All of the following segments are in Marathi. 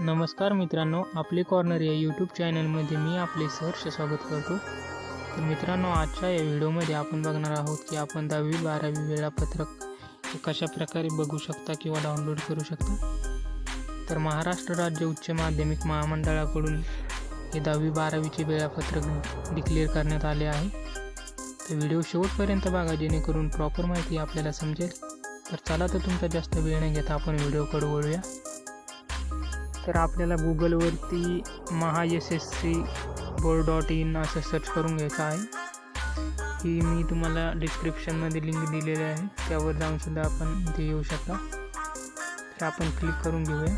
नमस्कार मित्रांनो, आपले कॉर्नर या यूट्यूब चॅनलमध्ये मी आपले सहर्ष स्वागत करतो. तर मित्रांनो, आजच्या या व्हिडिओमध्ये आपण बघणार आहोत की आपण 10वी-12वी वेळापत्रक हे कशा प्रकारे बघू शकता किंवा डाउनलोड करू शकता. तर महाराष्ट्र राज्य उच्च माध्यमिक महामंडळाकडून हे 10वी-12वीचे वेळापत्रक डिक्लेअर करण्यात आले आहे. तर व्हिडिओ शेवटपर्यंत बघा, जेणेकरून प्रॉपर माहिती आपल्याला समजेल. तर चला, तर तुमचा जास्त वेळ न घेता आपण व्हिडिओकडे वळूया. तर आपल्याला गुगलवरती MahaSSCBoard.in असं सर्च करून घ्यायचं आहे. ही मी तुम्हाला डिस्क्रिप्शनमध्ये लिंक दिलेली आहे, त्यावर जाऊनसुद्धा आपण इथे येऊ शकता. तर आपण क्लिक करून घेऊया.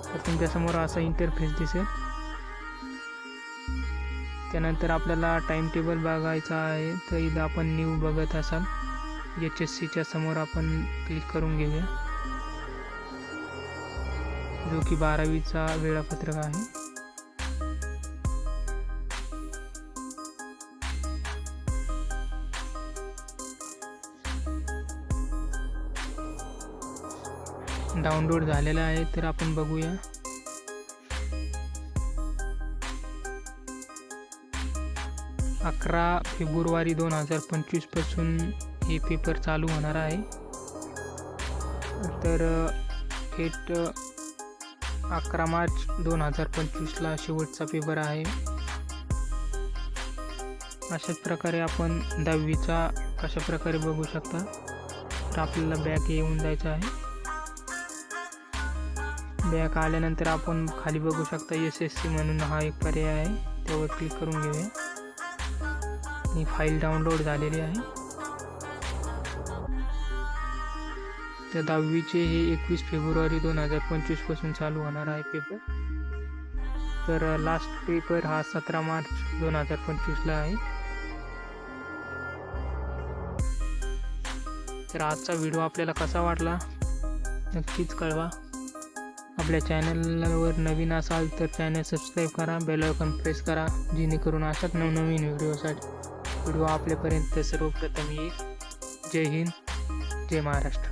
तर तुमच्यासमोर असा इंटरफेस दिसेल. त्यानंतर आपल्याला टाईम टेबल बघायचा आहे. तर इथं आपण न्यू बघत असाल, HSCच्या समोर आपण क्लिक करून घेऊया, जो की 12वीचा वेळापत्रक आहे. डाउनलोड झालेला आहे. तर आपण बघूया. फेब्रुवारी 11 2025 पासून हे पेपर चालू होणार आहे. तर थेट 11 मार्च 2025ला शेवटचा पेपर आहे. अशाच प्रकारे आपण 10वीचा कशा प्रकारे बघू शकता. तर आपल्याला बॅक येऊन जायचं आहे. बॅक आल्यानंतर आपण खाली बघू शकता SSC म्हणून हा एक पर्याय आहे, त्यावर क्लिक करून घेऊया. ही फाईल डाउनलोड झालेली आहे. तर 10वीचे हे 21 फेब्रुवारी 2025 पासून चालू होणार आहे पेपर. तर लास्ट पेपर हा 17 मार्च 2025ला आहे. तर आजचा व्हिडिओ आपल्याला कसा वाटला नक्कीच कळवा. आपल्या चॅनलवर नवीन असाल तर चॅनल सबस्क्राईब करा, बेल आयकॉन प्रेस करा, जेणेकरून अशाच नवनवीन व्हिडिओ आपल्यापर्यंत सर्वप्रथम येईल. जय हिंद, जय महाराष्ट्र.